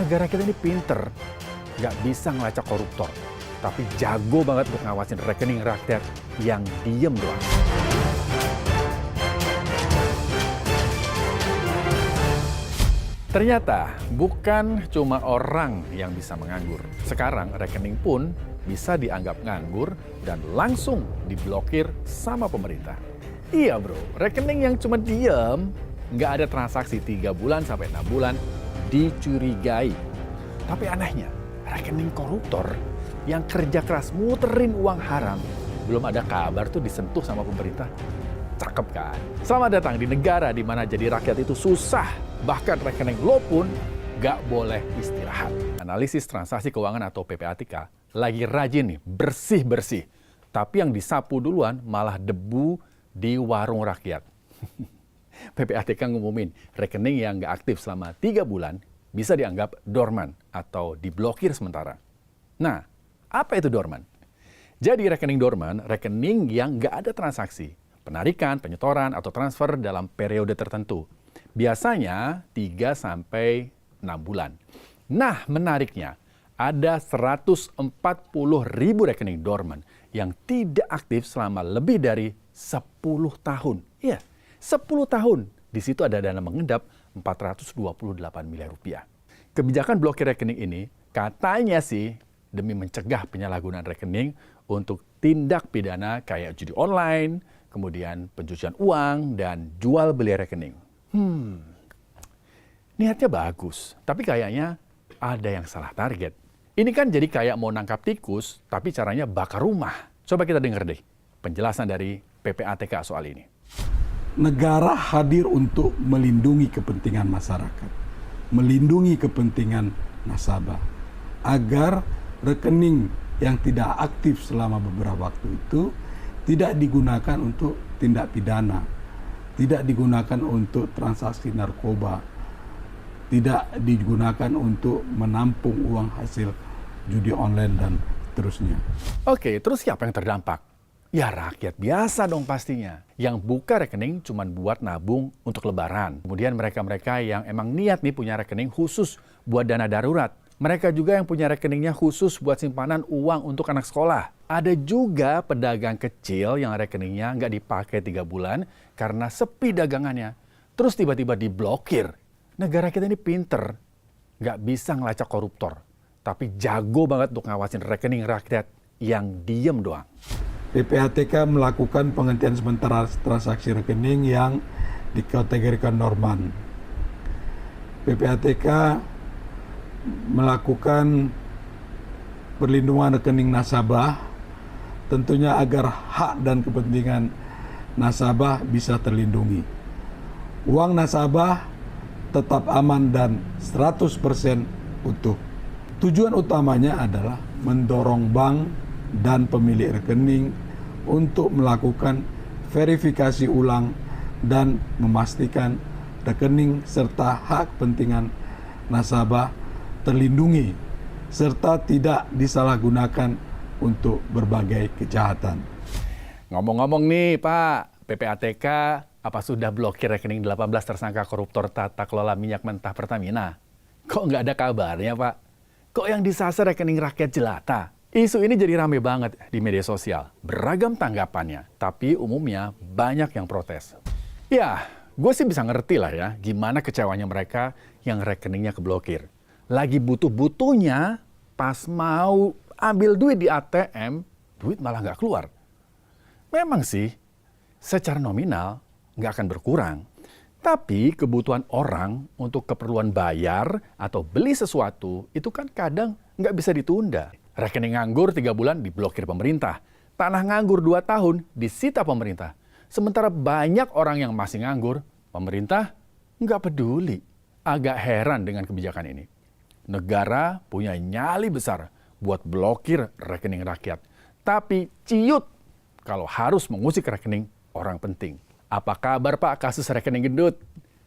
Negara kita ini pinter, nggak bisa ngelacak koruptor, tapi jago banget untuk ngawasin rekening rakyat yang diem doang. Ternyata bukan cuma orang yang bisa menganggur. Sekarang rekening pun bisa dianggap nganggur dan langsung diblokir sama pemerintah. Iya bro, rekening yang cuma diem, nggak ada transaksi 3 bulan sampai 6 bulan, dicurigai. Tapi anehnya, rekening koruptor yang kerja keras muterin uang haram, belum ada kabar tuh disentuh sama pemerintah. Cakep kan? Selamat datang di negara di mana jadi rakyat itu susah. Bahkan rekening lo pun nggak boleh istirahat. Analisis transaksi keuangan atau PPATK lagi rajin nih, bersih-bersih. Tapi yang disapu duluan malah debu di warung rakyat. PPATK ngumumin rekening yang nggak aktif selama 3 bulan bisa dianggap dorman atau diblokir sementara. Nah, apa itu dorman? Jadi rekening dorman, rekening yang nggak ada transaksi, penarikan, penyetoran, atau transfer dalam periode tertentu. Biasanya 3-6 bulan. Nah, menariknya, ada 140.000 rekening dorman yang tidak aktif selama lebih dari 10 tahun. Iya, 10 tahun. Di situ ada dana mengendap 428 miliar rupiah. Kebijakan blokir rekening ini katanya sih demi mencegah penyalahgunaan rekening untuk tindak pidana kayak judi online, kemudian pencucian uang, dan jual beli rekening. Niatnya bagus, tapi kayaknya ada yang salah target. Ini kan jadi kayak mau nangkap tikus, tapi caranya bakar rumah. Coba kita dengar deh penjelasan dari PPATK soal ini. Negara hadir untuk melindungi kepentingan masyarakat, melindungi kepentingan nasabah, agar rekening yang tidak aktif selama beberapa waktu itu tidak digunakan untuk tindak pidana, tidak digunakan untuk transaksi narkoba, tidak digunakan untuk menampung uang hasil judi online dan seterusnya. Oke, terus siapa yang terdampak? Ya rakyat biasa dong pastinya. Yang buka rekening cuma buat nabung untuk lebaran. Kemudian mereka-mereka yang emang niat nih punya rekening khusus buat dana darurat. Mereka juga yang punya rekeningnya khusus buat simpanan uang untuk anak sekolah. Ada juga pedagang kecil yang rekeningnya nggak dipakai 3 bulan karena sepi dagangannya. Terus tiba-tiba diblokir. Negara kita ini pinter, nggak bisa ngelacak koruptor. Tapi jago banget untuk ngawasin rekening rakyat yang diem doang. PPATK melakukan penghentian sementara transaksi rekening yang dikategorikan dorman. PPATK melakukan perlindungan rekening nasabah, tentunya agar hak dan kepentingan nasabah bisa terlindungi. Uang nasabah tetap aman dan 100% utuh. Tujuan utamanya adalah mendorong bank dan pemilik rekening untuk melakukan verifikasi ulang dan memastikan rekening serta hak kepentingan nasabah terlindungi serta tidak disalahgunakan untuk berbagai kejahatan. Ngomong-ngomong nih Pak, PPATK apa sudah blokir rekening 18 tersangka koruptor tata kelola minyak mentah Pertamina? Kok nggak ada kabarnya Pak? Kok yang disasar rekening rakyat jelata? Isu ini jadi rame banget di media sosial. Beragam tanggapannya, tapi umumnya banyak yang protes. Ya, gue sih bisa ngerti lah ya gimana kecewanya mereka yang rekeningnya keblokir. Lagi butuh-butuhnya, pas mau ambil duit di ATM, duit malah nggak keluar. Memang sih, secara nominal nggak akan berkurang. Tapi kebutuhan orang untuk keperluan bayar atau beli sesuatu itu kan kadang nggak bisa ditunda. Rekening nganggur 3 bulan diblokir pemerintah. Tanah nganggur 2 tahun disita pemerintah. Sementara banyak orang yang masih nganggur, pemerintah nggak peduli. Agak heran dengan kebijakan ini. Negara punya nyali besar buat blokir rekening rakyat. Tapi ciut kalau harus mengusik rekening orang penting. Apa kabar Pak kasus rekening gendut?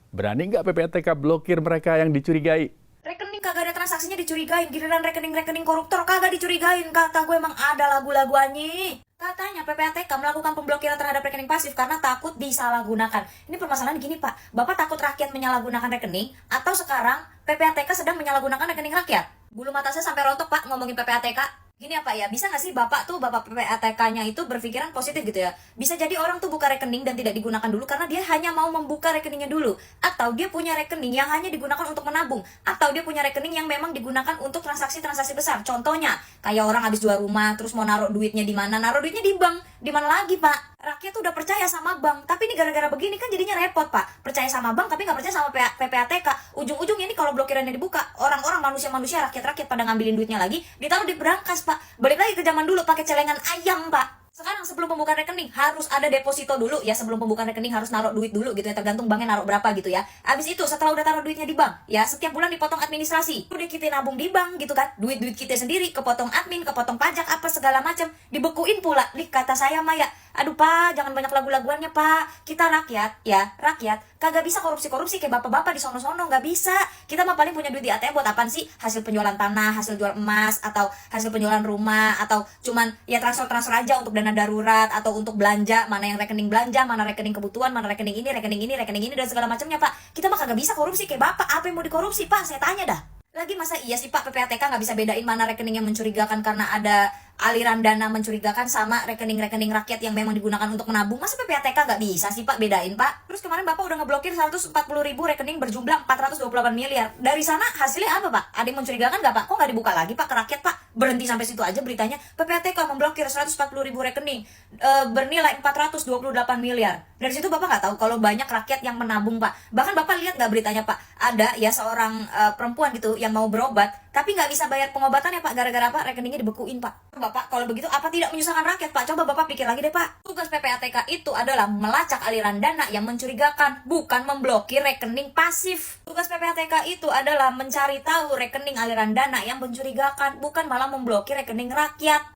Berani nggak PPATK blokir mereka yang dicurigai? Rekening kagak ada transaksinya dicurigain, giliran rekening-rekening koruptor kagak dicurigain. Kata gue emang ada lagu-lagu anjing. Katanya PPATK melakukan pemblokiran terhadap rekening pasif karena takut disalahgunakan. Ini permasalahan gini Pak, Bapak takut rakyat menyalahgunakan rekening atau sekarang PPATK sedang menyalahgunakan rekening rakyat? Bulu mata saya sampai rontok Pak ngomongin PPATK. Gini ya Pak ya, bisa nggak sih Bapak PPATK-nya itu berpikiran positif gitu ya? Bisa jadi orang tuh buka rekening dan tidak digunakan dulu karena dia hanya mau membuka rekeningnya dulu. Atau dia punya rekening yang hanya digunakan untuk menabung. Atau dia punya rekening yang memang digunakan untuk transaksi-transaksi besar. Contohnya, kayak orang habis jual rumah, terus mau naruh duitnya di mana? Naruh duitnya di bank. Di mana lagi Pak? Rakyat tuh udah percaya sama bank, tapi ini gara-gara begini kan jadinya repot Pak. Percaya sama bank tapi nggak percaya sama PPATK. Ujung-ujungnya ini kalau blokirannya dibuka, orang-orang manusia-manusia, rakyat-rakyat pada ngambilin duitnya lagi, ditaruh di berangkas Pak. Balik lagi ke zaman dulu pakai celengan ayam Pak. Sekarang sebelum pembukaan rekening harus ada deposito dulu ya, sebelum pembukaan rekening harus naruh duit dulu gitu ya, tergantung banknya naruh berapa gitu ya. Habis itu setelah udah taruh duitnya di bank ya, setiap bulan dipotong administrasi. Udah kita nabung di bank gitu kan, duit-duit kita sendiri kepotong admin, kepotong pajak apa segala macam, dibekuin pula. Kata saya Maya, aduh Pak, jangan banyak lagu-laguannya Pak. Kita rakyat ya, rakyat kagak bisa korupsi-korupsi kayak bapak-bapak di sono-sono, nggak bisa. Kita mah paling punya duit di ATM buat apaan sih? Hasil penjualan tanah, hasil jual emas, atau hasil penjualan rumah, atau cuman ya transfer-transfer aja untuk dana darurat atau untuk belanja, mana yang rekening belanja, mana rekening kebutuhan, mana rekening ini dan segala macamnya Pak. Kita mah kagak bisa korupsi kayak bapak. Apa yang mau dikorupsi Pak? Saya tanya dah. Lagi masa iya sih Pak PPATK nggak bisa bedain mana rekening yang mencurigakan karena ada aliran dana mencurigakan sama rekening-rekening rakyat yang memang digunakan untuk menabung? Masa PPATK nggak bisa sih Pak bedain Pak? Terus kemarin Bapak udah ngeblokir 140.000 rekening berjumlah 428 miliar. Dari sana hasilnya apa Pak? Ada yang mencurigakan nggak Pak? Kok nggak dibuka lagi Pak ke rakyat Pak? Berhenti sampai situ aja beritanya. PPATK memblokir 140.000 rekening bernilai 428 miliar. Dari situ Bapak nggak tahu kalau banyak rakyat yang menabung Pak. Bahkan Bapak lihat nggak beritanya Pak? Ada ya seorang perempuan gitu yang mau berobat tapi nggak bisa bayar pengobatannya Pak gara-gara apa? Rekeningnya dibekuin Pak. Bapak kalau begitu apa tidak menyusahkan rakyat Pak? Coba Bapak pikir lagi deh Pak. Tugas PPATK itu adalah melacak aliran dana yang mencurigakan, bukan memblokir rekening pasif. Tugas PPATK itu adalah mencari tahu rekening aliran dana yang mencurigakan, bukan malah memblokir rekening rakyat.